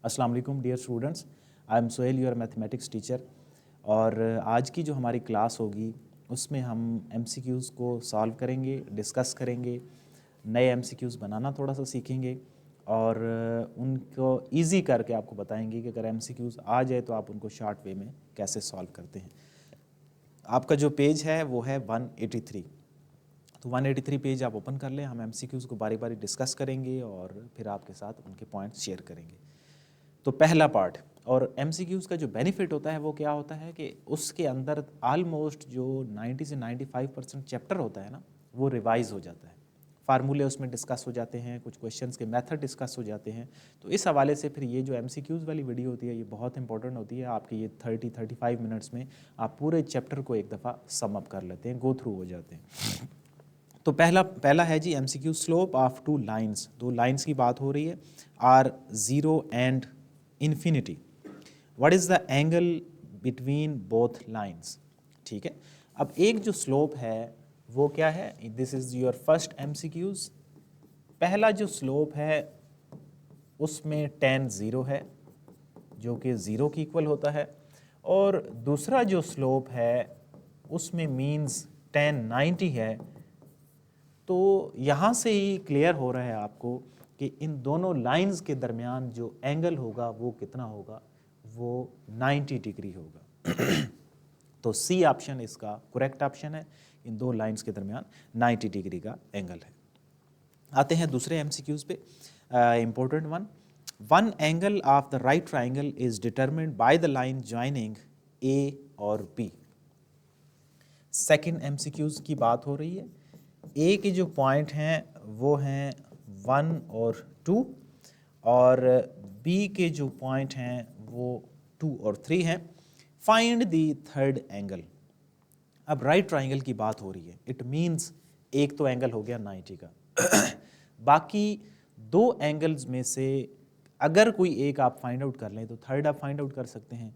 अस्सलाम वालेकुम dear students, I am Sohail your mathematics teacher. और आज की जो हमारी क्लास होगी उसमें हम एमसीक्यूज़ को सॉल्व करेंगे, डिस्कस करेंगे, नए एमसीक्यूज़ बनाना थोड़ा सा सीखेंगे और उनको इजी करके आपको बताएंगे कि अगर एमसीक्यूज़ आ जाए तो आप उनको शॉर्ट वे में कैसे सॉल्व करते हैं। आपका जो पेज है वो है 183, तो 183 पेज आप ओपन कर लें। हम एमसीक्यूज़ को बारी बारी डिस्कस करेंगे और फिर आपके साथ उनके पॉइंट्स शेयर करेंगे। तो पहला पार्ट, और एमसीक्यूज़ का जो बेनिफिट होता है वो क्या होता है कि उसके अंदर ऑलमोस्ट जो 90 से 95% चैप्टर होता है ना, वो रिवाइज हो जाता है। फार्मूले उसमें डिस्कस हो जाते हैं, कुछ क्वेश्चंस के मेथड डिस्कस हो जाते हैं। तो इस हवाले से फिर ये जो एमसीक्यूज़ वाली वीडियो होती है ये बहुत इंपॉर्टेंट होती है। आपके ये 30-35 मिनट्स में आप पूरे चैप्टर को एक दफ़ा सम अप कर लेते हैं, गो थ्रू हो जाते हैं। तो पहला है जी MCQ, slope of two lines. दो लाइंस की बात हो रही है, are zero and infinity. What is the angle between both lines. ठीक है, अब एक जो स्लोप है वो क्या है, this is your first MCQs. पहला जो स्लोप है उसमें tan 0 है जो कि 0 की इक्वल होता है, और दूसरा जो स्लोप है उसमें मीन्स tan 90 है। तो यहाँ से ही क्लियर हो रहा है आपको कि इन दोनों लाइंस के दरमियान जो एंगल होगा वो कितना होगा, वो 90 डिग्री होगा। तो सी ऑप्शन इसका करेक्ट ऑप्शन है, इन दो लाइंस के दरमियान 90 डिग्री का एंगल है। आते हैं दूसरे एमसीक्यूज पे, important one angle of the right triangle is determined by the line joining A और बी। सेकेंड एमसीक्यूज की बात हो रही है। ए के जो पॉइंट हैं वो हैं 1 और 2, और बी के जो पॉइंट हैं वो 2 और 3 हैं। Find the third angle. अब राइट ट्राइंगल की बात हो रही है, इट मीन्स एक तो एंगल हो गया 90 का। बाकी दो एंगल्स में से अगर कोई एक आप फाइंड आउट कर लें तो थर्ड आप फाइंड आउट कर सकते हैं।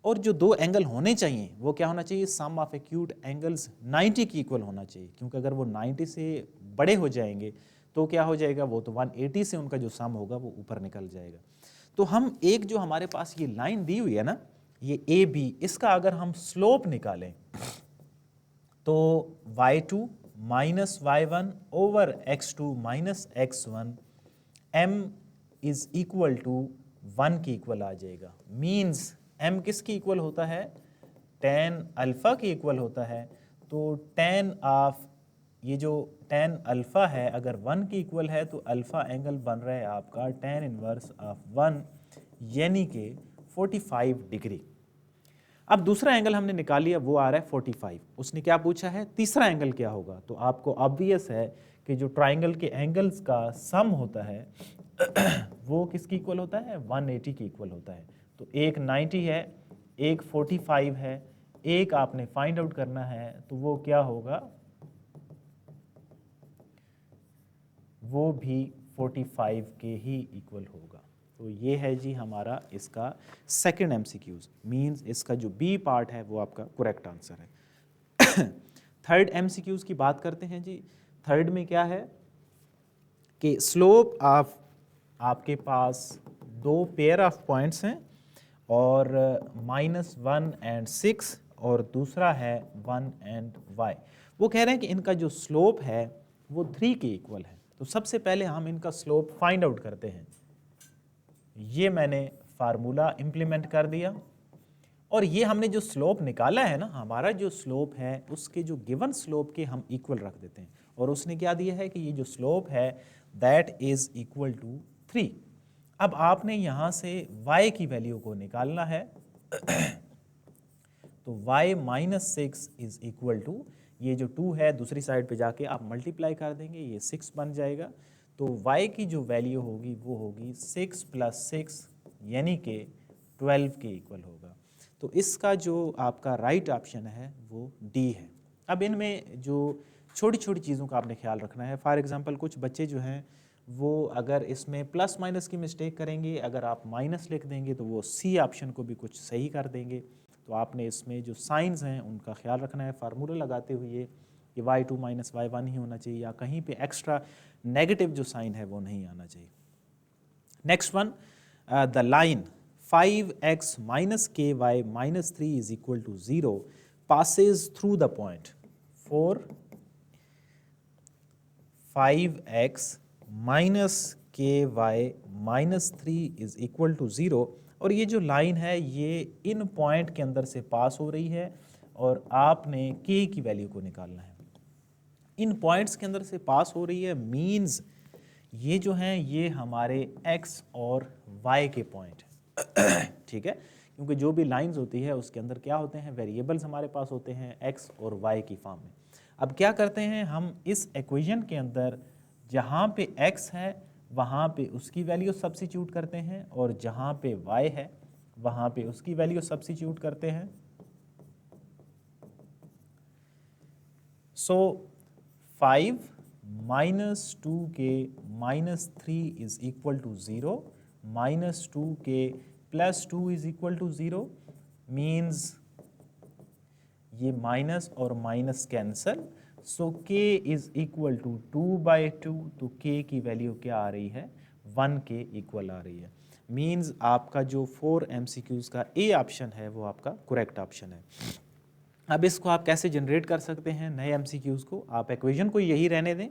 और जो दो एंगल होने चाहिए वो क्या होना चाहिए, सम ऑफ एक्यूट एंगल्स 90 की इक्वल होना चाहिए, क्योंकि अगर वो 90 से बड़े हो जाएंगे तो क्या हो जाएगा, वो तो 180 से उनका जो सम होगा वो ऊपर निकल जाएगा। तो हम एक जो हमारे पास ये लाइन दी हुई है ना, ये ए बी, इसका अगर हम स्लोप निकालें तो y2 minus y1 over x2 minus x1 m is equal to 1 की इक्वल आ जाएगा। मीन्स m किसकी इक्वल होता है, tan अल्फ़ा की इक्वल होता है। तो tan ऑफ ये जो tan अल्फ़ा है अगर 1 की इक्वल है तो अल्फ़ा एंगल बन रहा है आपका tan इनवर्स ऑफ 1 यानी कि 45 डिग्री। अब दूसरा एंगल हमने निकाल लिया, वो आ रहा है 45। उसने क्या पूछा है, तीसरा एंगल क्या होगा। तो आपको ऑब्वियस है कि जो ट्राइंगल के एंगल्स का सम होता है वो किसकी इक्वल होता है, 180 की इक्वल होता है। तो एक 90 है, एक 45 है, एक आपने फाइंड आउट करना है, तो वो क्या होगा, वो भी 45 के ही इक्वल होगा। तो ये है जी हमारा इसका सेकंड एमसीक्यूज, मींस इसका जो बी पार्ट है वो आपका करेक्ट आंसर है। थर्ड एमसीक्यूज की बात करते हैं जी। थर्ड में क्या है कि स्लोप ऑफ, आपके पास दो पेयर ऑफ पॉइंट्स हैं और -1 एंड 6, और दूसरा है 1 एंड y। वो कह रहे हैं कि इनका जो स्लोप है वो 3 के इक्वल है। तो सबसे पहले हम इनका स्लोप फाइंड आउट करते हैं। ये मैंने फार्मूला इंप्लीमेंट कर दिया, और ये हमने जो स्लोप निकाला है ना, हमारा जो स्लोप है उसके जो गिवन स्लोप के हम इक्वल रख देते हैं। और उसने क्या दिया है कि ये जो स्लोप है दैट इज इक्वल टू 3। अब आपने यहाँ से y की वैल्यू को निकालना है। तो y minus 6 is equal to, ये जो 2 है दूसरी साइड पे जाके आप मल्टीप्लाई कर देंगे, ये 6 बन जाएगा। तो y की जो वैल्यू होगी वो होगी 6 + 6 यानी कि 12 के इक्वल होगा। तो इसका जो आपका राइट ऑप्शन है वो डी है। अब इनमें जो छोटी छोटी चीज़ों का आपने ख्याल रखना है। फॉर एग्जांपल कुछ बच्चे जो हैं वो अगर इसमें प्लस माइनस की मिस्टेक करेंगे, अगर आप माइनस लिख देंगे तो वो सी ऑप्शन को भी कुछ सही कर देंगे। तो आपने इसमें जो साइंस हैं उनका ख्याल रखना है फार्मूला लगाते हुए कि y2 माइनस y1 ही होना चाहिए, या कहीं पे एक्स्ट्रा नेगेटिव जो साइन है वो नहीं आना चाहिए। Next one, the line 5x minus ky minus 3 is equal to 0 passes through the point 5x minus ky minus 3 is equal to 0, और ये जो लाइन है ये इन पॉइंट के अंदर से पास हो रही है और आपने k की वैल्यू को निकालना है। इन पॉइंट्स के अंदर से पास हो रही है मीन्स ये जो हैं ये हमारे x और y के पॉइंट हैं। ठीक है, क्योंकि जो भी लाइंस होती है उसके अंदर क्या होते हैं, वेरिएबल्स हमारे पास होते हैं x और y की फॉर्म में। अब क्या करते हैं हम इस इक्वेशन के अंदर जहाँ पे x है वहाँ पे उसकी वैल्यू सब्स्टिट्यूट करते हैं और जहाँ पे y है वहाँ पे उसकी वैल्यू सब्स्टिट्यूट करते हैं। सो 5 minus 2k minus 3 is equal to 0 minus 2k plus 2 is equal to 0 means ये माइनस और minus cancel, so k is equal to 2/2, तो k की वैल्यू क्या आ रही है, 1 के इक्वल आ रही है। मीन्स आपका जो 4 MCQs का ए ऑप्शन है वो आपका करेक्ट ऑप्शन है। अब इसको आप कैसे जनरेट कर सकते हैं नए MCQs को, आप इक्वेशन को यही रहने दें,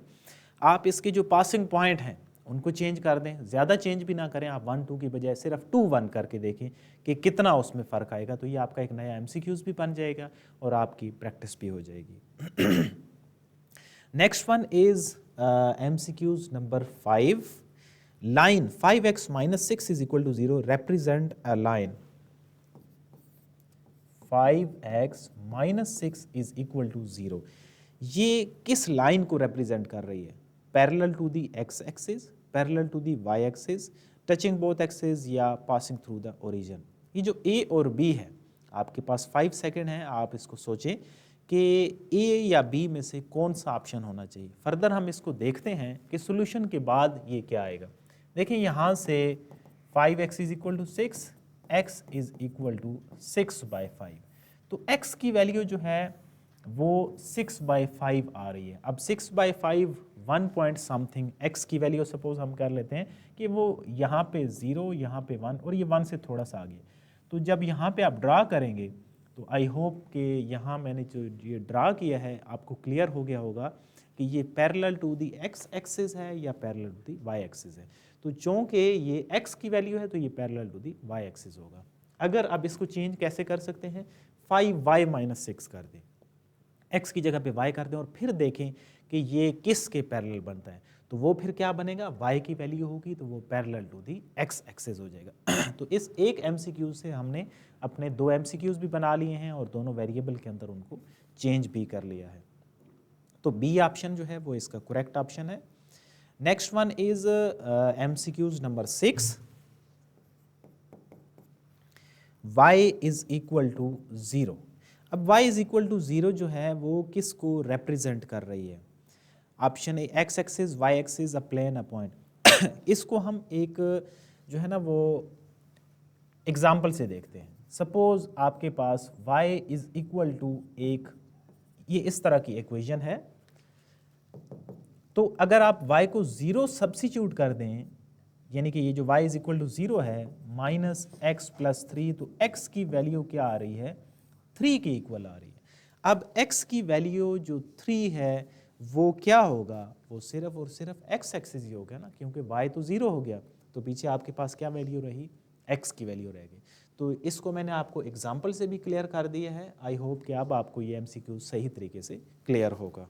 आप इसके जो पासिंग पॉइंट हैं उनको चेंज कर दें, ज़्यादा चेंज भी ना करें, आप 1 2 की बजाय सिर्फ 2 1 करके देखें कि कितना उसमें फ़र्क आएगा, तो ये आपका एक नया MCQs भी बन जाएगा और आपकी प्रैक्टिस भी हो जाएगी। Next one is MCQs number 5, line 5x minus 6 is equal to 0 represent a line 5x minus 6 is equal to 0। ये किस लाइन को रिप्रेजेंट कर रही है, parallel to the x axis, parallel to the y axis, touching both axis या passing through the origin. ये जो a और b है, आपके पास 5 सेकंड है, आप इसको सोचें कि a या b में से कौन सा ऑप्शन होना चाहिए। फर्दर हम इसको देखते हैं कि सॉल्यूशन के बाद ये क्या आएगा। देखिए यहाँ से 5x is equal to 6, x is equal to 6/5, तो x की वैल्यू जो है वो 6/5 आ रही है। अब 6/5 1 पॉइंट समथिंग x की वैल्यू सपोज हम कर लेते हैं कि वो यहाँ पे 0, यहाँ पे 1 और ये 1 से थोड़ा सा आगे। तो जब यहाँ पे आप ड्रा करेंगे तो आई होप कि यहाँ मैंने जो ये ड्रा किया है आपको क्लियर हो गया होगा कि ये parallel to the x axis है या parallel to the y axis है। तो चूँकि ये x की वैल्यू है तो ये parallel to the y axis होगा। अगर अब इसको चेंज कैसे कर सकते हैं, 5y minus 6 कर दें, x की जगह पे y कर दें और फिर देखें कि ये किस के पैरेलल बनता है, तो वो फिर क्या बनेगा, y की वैल्यू होगी तो वो parallel to the x axis हो जाएगा। तो इस एक MCQ से हमने अपने 2 MCQs भी बना लिए हैं और दोनों वेरिएबल के अंदर उनको चेंज भी कर लिया है। तो बी ऑप्शन जो है वो इसका करेक्ट ऑप्शन है। Next one is MCQs number 6, y is equal to 0। अब y इज इक्वल टू 0 जो है वो किसको रिप्रेजेंट कर रही है, option A x axis, y axis, a plane, a point. इसको हम एक जो है ना वो एग्जाम्पल से देखते हैं। सपोज आपके पास y इज इक्वल टू एक ये इस तरह की इक्वेशन है, तो अगर आप y को 0 सब्स्टिट्यूट कर दें, यानी कि ये जो y इज इक्वल टू 0 है माइनस x प्लस 3, तो x की वैल्यू क्या आ रही है, 3 के इक्वल आ रही है। अब x की वैल्यू जो 3 है वो क्या होगा, वो सिर्फ और सिर्फ x एक्सिस ही होगा ना, क्योंकि y तो 0 हो गया, तो पीछे आपके पास क्या वैल्यू रही, x की वैल्यू रह गई। तो इसको मैंने आपको एग्जाम्पल से भी क्लियर कर दिया है। आई होप कि अब आपको ये MCQ सही तरीके से क्लियर होगा।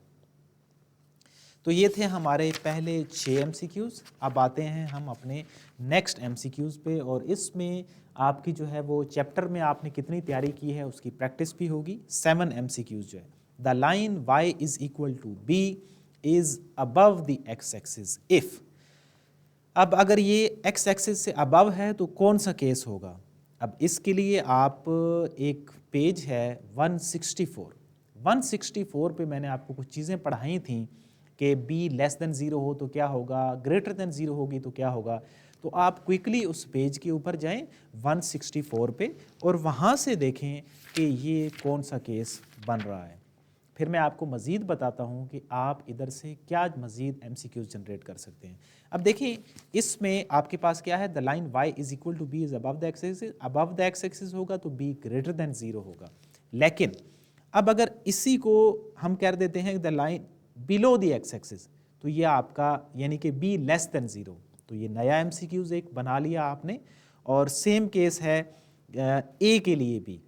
तो ये थे हमारे पहले 6 MCQs। अब आते हैं हम अपने नेक्स्ट MCQs पे, और इसमें आपकी जो है वो चैप्टर में आपने कितनी तैयारी की है उसकी प्रैक्टिस भी होगी। 7 MCQs जो है, the line y is equal to b is above the x axis if. अब अगर ये x एक्सिस से अबव है तो कौन सा केस होगा। अब इसके लिए आप एक पेज है 164 पे मैंने आपको कुछ चीज़ें पढ़ाई थी कि b लेस देन 0 हो तो क्या होगा, ग्रेटर देन 0 होगी तो क्या होगा। तो आप क्विकली उस पेज के ऊपर जाएं 164 पे और वहाँ से देखें कि ये कौन सा केस बन रहा है। फिर मैं आपको मज़ीद बताता हूँ कि आप इधर से क्या मज़ीद MCQs जनरेट कर सकते हैं। अब देखिए इसमें आपके पास क्या है, the line y is equal to B is above the X axis, above the X axis होगा तो b ग्रेटर देन 0 होगा। लेकिन अब अगर इसी को हम कर देते हैं the line below the X axis, तो ये आपका यानी कि b लेस देन 0, तो ये नया MCQs एक बना लिया आपने। और सेम केस है a के लिए भी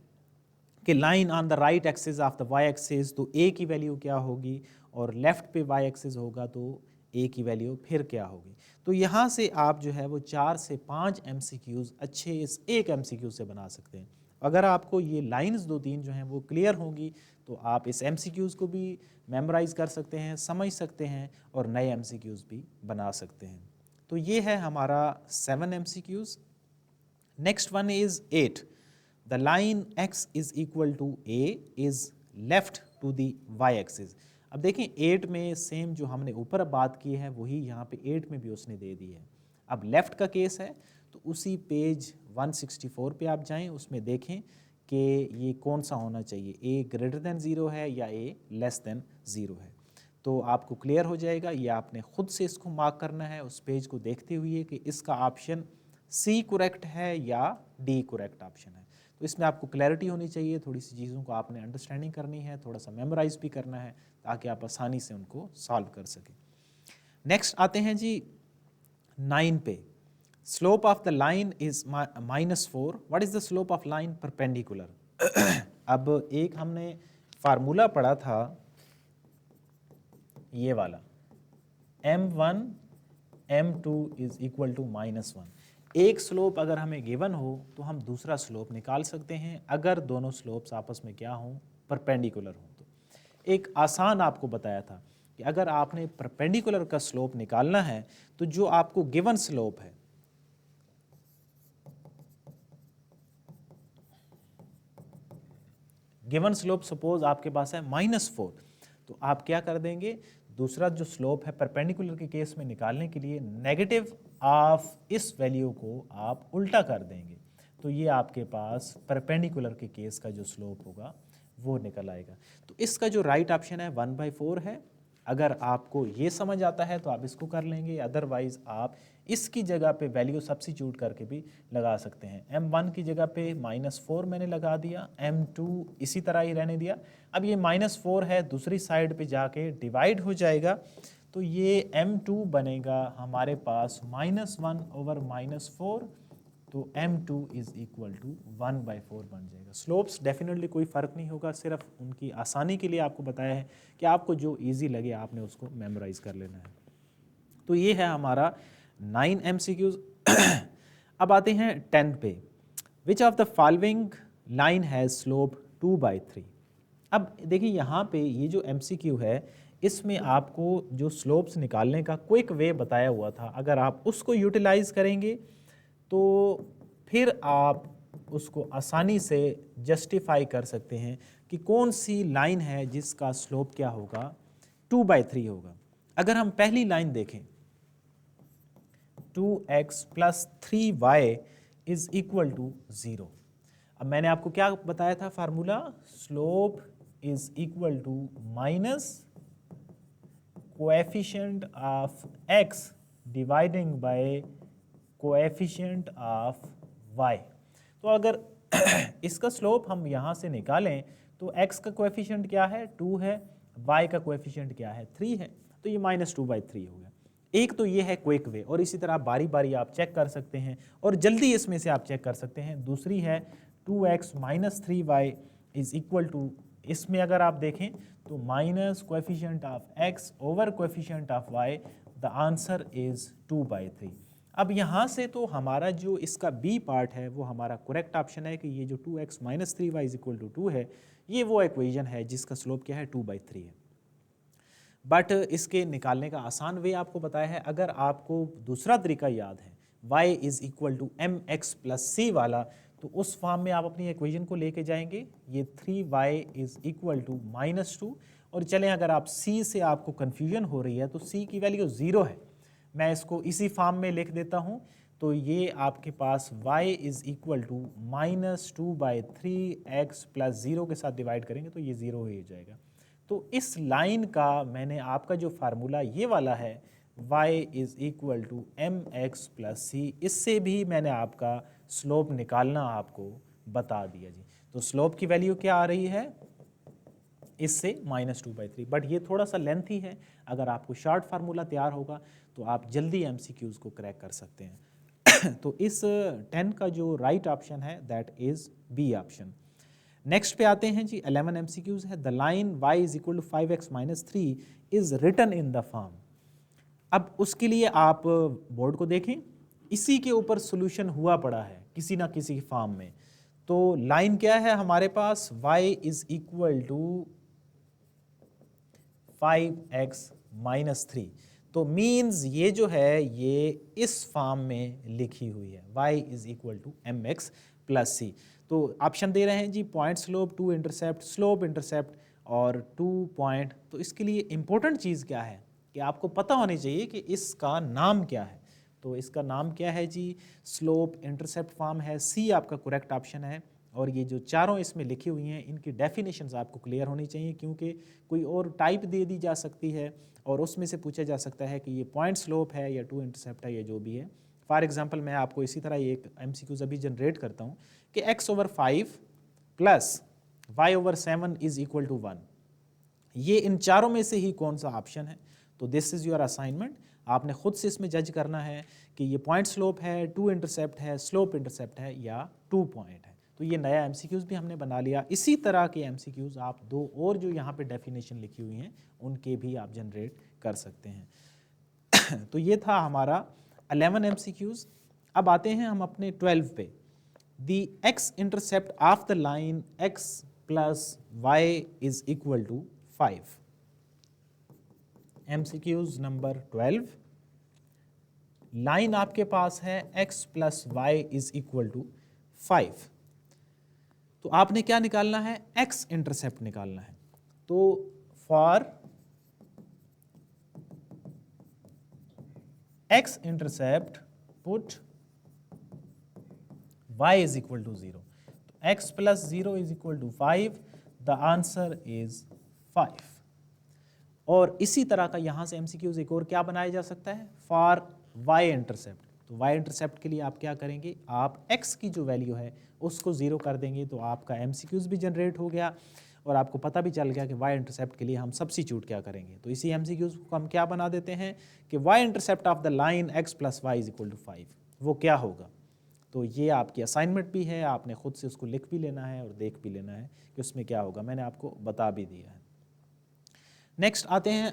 कि line on the right axis of the Y axis, तो a की वैल्यू क्या होगी, और लेफ्ट पे y एक्सिस होगा तो a की वैल्यू फिर क्या होगी। तो यहाँ से आप जो है वो 4 से 5 MCQs अच्छे इस एक MCQ से बना सकते हैं। अगर आपको ये लाइंस दो तीन जो हैं वो क्लियर होंगी तो आप इस MCQs को भी मेमोराइज कर सकते हैं, समझ सकते हैं और नए MCQs भी बना सकते हैं। तो ये है हमारा 7 MCQs। Next one is 8, the line x is equal to a is left to the y axis। अब देखें 8 में सेम जो हमने ऊपर बात की है वही यहाँ पे 8 में भी उसने दे दी है। अब लेफ्ट का केस है तो उसी पेज 164 पे आप जाएं, उसमें देखें कि ये कौन सा होना चाहिए, a ग्रेटर देन 0 है या a लेस देन 0 है। तो आपको क्लियर हो जाएगा, ये आपने खुद से इसको मार्क करना है उस पेज को देखते हुए कि इसका ऑप्शन सी करेक्ट है या डी करेक्ट ऑप्शन है। तो इसमें आपको क्लैरिटी होनी चाहिए, थोड़ी सी चीज़ों को आपने अंडरस्टैंडिंग करनी है, थोड़ा सा मेमोराइज भी करना है ताकि आप आसानी से उनको सॉल्व कर सकें। नेक्स्ट आते हैं जी 9 पे, slope of the line is -4, what is the slope of line perpendicular. अब एक हमने फार्मूला पढ़ा था ये वाला, m1 m2 is equal to -1। एक स्लोप अगर हमें गिवन हो तो हम दूसरा स्लोप निकाल सकते हैं अगर दोनों स्लोप्स आपस में क्या हों, परपेंडिकुलर हों। तो एक आसान आपको बताया था कि अगर आपने परपेंडिकुलर का स्लोप निकालना है तो जो आपको गिवन स्लोप है, गिवन स्लोप सपोज आपके पास है -4, तो आप क्या कर देंगे, दूसरा जो स्लोप है परपेंडिकुलर के केस में निकालने के लिए नेगेटिव ऑफ इस वैल्यू को आप उल्टा कर देंगे, तो ये आपके पास परपेंडिकुलर के केस का जो स्लोप होगा वो निकल आएगा। तो इसका जो राइट ऑप्शन है 1/4 है। अगर आपको ये समझ आता है तो आप इसको कर लेंगे, अदरवाइज आप इसकी जगह पे वैल्यू सब्स्टिट्यूट करके भी लगा सकते हैं। m1 की जगह पे -4 मैंने लगा दिया, m2 इसी तरह ही रहने दिया। अब ये -4 है दूसरी साइड पे जाके डिवाइड हो जाएगा, तो ये m2 बनेगा हमारे पास -1/-4, तो m2 इज इक्वल टू 1/4 बन जाएगा। स्लोप्स डेफिनेटली कोई फ़र्क नहीं होगा, सिर्फ उनकी आसानी के लिए आपको बताया है कि आपको जो इजी लगे आपने उसको मेमोराइज कर लेना है। तो ये है हमारा 9 MCQs। अब आते हैं 10 पे, which of the following line has slope 2/3। अब देखिए यहाँ पे ये जो MCQ है इसमें आपको जो स्लोप्स निकालने का क्विक वे बताया हुआ था, अगर आप उसको यूटिलाइज करेंगे तो फिर आप उसको आसानी से जस्टिफाई कर सकते हैं कि कौन सी लाइन है जिसका स्लोप क्या होगा, 2/3 होगा। अगर हम पहली लाइन देखें 2x + 3y is equal to 0। अब मैंने आपको क्या बताया था formula, slope is equal to minus coefficient of x dividing by coefficient of y। तो अगर इसका स्लोप हम यहाँ से निकालें तो x का कोएफिशिएंट क्या है, 2 है, y का कोएफिशिएंट क्या है, 3 है, तो ये -2/3 हो गया। एक तो ये है क्विक वे, और इसी तरह बारी बारी आप चेक कर सकते हैं और जल्दी इसमें से आप चेक कर सकते हैं। दूसरी है 2x - 3y is equal to, इसमें अगर आप देखें तो minus coefficient of x over coefficient of y, the answer is 2/3। अब यहाँ से तो हमारा जो इसका बी पार्ट है वो हमारा करेक्ट ऑप्शन है कि ये जो 2x - 3y is equal to 2 है, ये वो इक्वेशन है जिसका स्लोप क्या है, 2/3 है। बट इसके निकालने का आसान वे आपको बताया है। अगर आपको दूसरा तरीका याद है y is equal to mx + c वाला, तो उस फॉर्म में आप अपनी इक्वेशन को लेके जाएंगे, ये 3y इज इक्वल टू -2। और चलें अगर आप c से आपको कन्फ्यूजन हो रही है तो c की वैल्यू 0 है, मैं इसको इसी फॉर्म में लिख देता हूँ, तो ये आपके पास y is equal to -2/3x + 0 के साथ डिवाइड करेंगे तो ये 0 ही हो जाएगा। तो इस लाइन का मैंने आपका जो फार्मूला ये वाला है y is equal to m x plus c, इससे भी मैंने आपका स्लोप निकालना आपको बता दिया जी। तो स्लोप की वैल्यू क्या आ रही है इससे -2/3, बट ये थोड़ा सा लेंथी है। अगर आपको शॉर्ट फार्मूला तैयार होगा तो आप जल्दी MCQs को क्रैक कर सकते हैं। तो इस 10 का जो राइट ऑप्शन है that is B option. Next पे आते हैं जी, 11 MCQs है। The line y is equal to 5x minus 3 is written in the form. अब उसके लिए आप बोर्ड को देखें, इसी के ऊपर सोल्यूशन हुआ पड़ा है किसी ना किसी फॉर्म में। तो लाइन क्या है हमारे पास, y is equal to 5x minus 3। तो मीन्स ये जो है ये इस फॉर्म में लिखी हुई है, y is equal to m x plus c. तो ऑप्शन दे रहे हैं जी point slope, 2 intercept, slope intercept और 2 पॉइंट। तो इसके लिए इंपॉर्टेंट चीज़ क्या है कि आपको पता होनी चाहिए कि इसका नाम क्या है। तो इसका नाम क्या है जी, स्लोप इंटरसेप्ट फॉर्म है, सी आपका करेक्ट ऑप्शन है। और ये जो चारों इसमें लिखी हुई हैं इनकी डेफिनेशंस आपको क्लियर होनी चाहिए, क्योंकि कोई और टाइप दे दी जा सकती है और उसमें से पूछा जा सकता है कि ये पॉइंट स्लोप है या 2 इंटरसेप्ट है या जो भी है। फॉर एग्जांपल मैं आपको इसी तरह एक MCQs अभी जनरेट करता हूँ कि x/5 plus y/7 is equal to 1। ये इन चारों में से ही कौन सा ऑप्शन है। तो दिस इज योर असाइनमेंट, आपने खुद से इसमें जज करना है कि ये पॉइंट स्लोप है, 2 इंटरसेप्ट है, स्लोप इंटरसेप्ट है या 2 पॉइंट है। तो ये नया MCQs भी हमने बना लिया। इसी तरह के MCQs आप दो और जो यहाँ पे डेफिनेशन लिखी हुई हैं उनके भी आप जनरेट कर सकते हैं। तो ये था हमारा 11 MCQs। अब आते हैं हम अपने 12 पे। The x intercept of the line x plus y is equal to 5। MCQs number 12। Line आपके पास है x plus Y is equal to 5। तो आपने क्या निकालना है, x इंटरसेप्ट निकालना है। तो for x intercept put y is equal to 0। तो x plus 0 is equal to 5, the answer is 5। और इसी तरह का यहाँ से MCQs एक और क्या बनाया जा सकता है, फॉर y इंटरसेप्ट। तो y इंटरसेप्ट के लिए आप क्या करेंगे, आप x की जो वैल्यू है उसको 0 कर देंगे, तो आपका MCQs भी जनरेट हो गया और आपको पता भी चल गया कि y इंटरसेप्ट के लिए हम सब्स्टिट्यूट क्या करेंगे। तो इसी MCQs को हम क्या बना देते हैं कि y intercept of the line x plus Y is equal to 5 वो क्या होगा। तो ये आपकी असाइनमेंट भी है, आपने खुद से उसको लिख भी लेना है और देख भी लेना है कि उसमें क्या होगा, मैंने आपको बता भी दिया है। नेक्स्ट आते हैं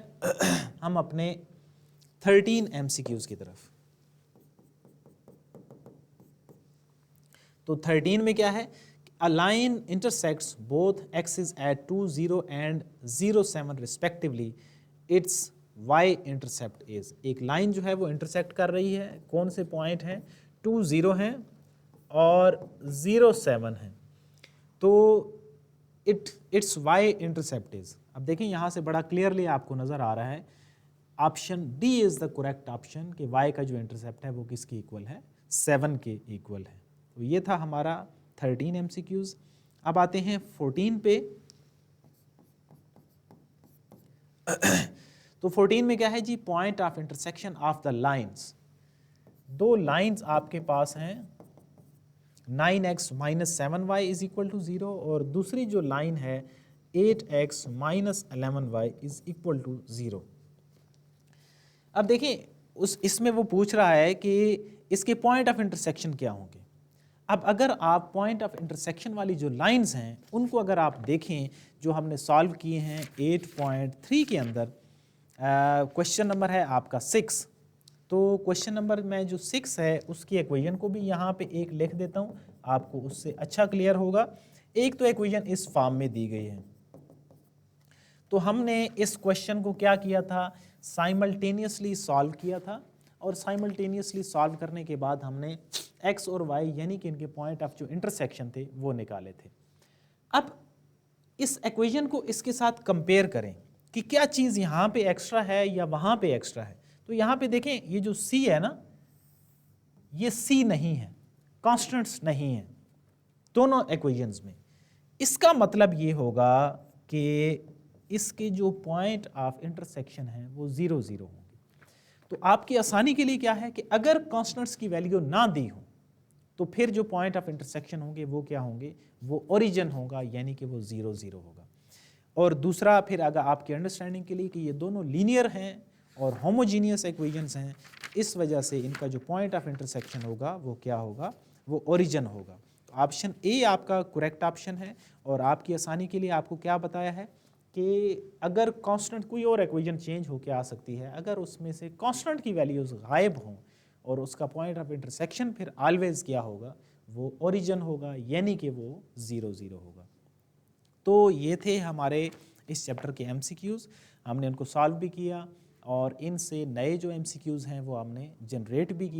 हम अपने 13 MCQs की तरफ। तो 13 में क्या है, a line intersects both axes at 2, 0 and 0, 7 respectively, its y intercept is। एक लाइन जो है वो इंटरसेक्ट कर रही है, कौन से पॉइंट हैं, 2, 0 हैं और 0, 7 हैं। तो इट्स y इंटरसेप्ट इज, अब देखें यहाँ से बड़ा क्लियरली आपको नज़र आ रहा है option D is the correct option कि y का जो इंटरसेप्ट है वो किसके इक्वल है, 7 के इक्वल है। तो ये था हमारा 13 MCQs। अब आते हैं 14 पे। तो 14 में क्या है जी, point of intersection of the lines. दो लाइंस आपके पास हैं, 9x minus 7y is equal to 0 और दूसरी जो लाइन है 8x minus 11y is equal to 0। अब देखिए इसमें वो पूछ रहा है कि इसके पॉइंट ऑफ इंटरसेक्शन क्या होंगे। अब अगर आप पॉइंट ऑफ इंटरसेक्शन वाली जो लाइंस हैं उनको अगर आप देखें जो हमने सॉल्व किए हैं 8.3 के अंदर, क्वेश्चन नंबर है आपका 6। तो क्वेश्चन नंबर में जो 6 है उसकी इक्वेशन को भी यहाँ पे एक लिख देता हूँ, आपको उससे अच्छा क्लियर होगा। एक तो इक्वेशन इस फॉर्म में दी गई है, तो हमने इस क्वेश्चन को क्या किया था, साइमल्टेनियसली सॉल्व किया था और साइमल्टेनियसली सॉल्व करने के बाद हमने x और y यानी कि इनके पॉइंट ऑफ जो इंटरसेक्शन थे वो निकाले थे। अब इस इक्वेशन को इसके साथ कंपेयर करें कि क्या चीज़ यहाँ पे एक्स्ट्रा है या वहाँ पे एक्स्ट्रा है। तो यहाँ पे देखें ये जो c है ना, ये c नहीं है, कॉन्स्टेंट्स नहीं है दोनों इक्वेशंस में। इसका मतलब ये होगा कि इसके जो पॉइंट ऑफ इंटरसेक्शन हैं वो 0 0 होंगे। तो आपकी आसानी के लिए क्या है कि अगर कॉन्स्टेंट्स की वैल्यू ना दी हो तो फिर जो पॉइंट ऑफ इंटरसेक्शन होंगे वो क्या होंगे, वो ओरिजिन होगा, यानी कि वो 0 0 होगा। और दूसरा फिर अगर आपकी अंडरस्टैंडिंग के लिए कि ये दोनों लीनियर हैं और होमोजीनियस इक्वेशंस हैं, इस वजह से इनका जो पॉइंट ऑफ इंटरसेक्शन होगा वो क्या होगा, वो ओरिजिन होगा। तो ऑप्शन ए आपका करेक्ट ऑप्शन है। और आपकी आसानी के लिए आपको क्या बताया है कि अगर कांस्टेंट कोई और इक्वेशन चेंज होकर आ सकती है, अगर उसमें से कांस्टेंट की वैल्यूज गायब हों और उसका पॉइंट ऑफ इंटरसेक्शन फिर ऑलवेज क्या होगा, वो ओरिजिन होगा, यानी कि वो 0 0 होगा। तो ये थे हमारे इस चैप्टर के एमसीक्यूज़, हमने उनको सॉल्व भी किया और इनसे नए जो एमसीक्यूज़ हैं वो हमने जनरेट भी किया।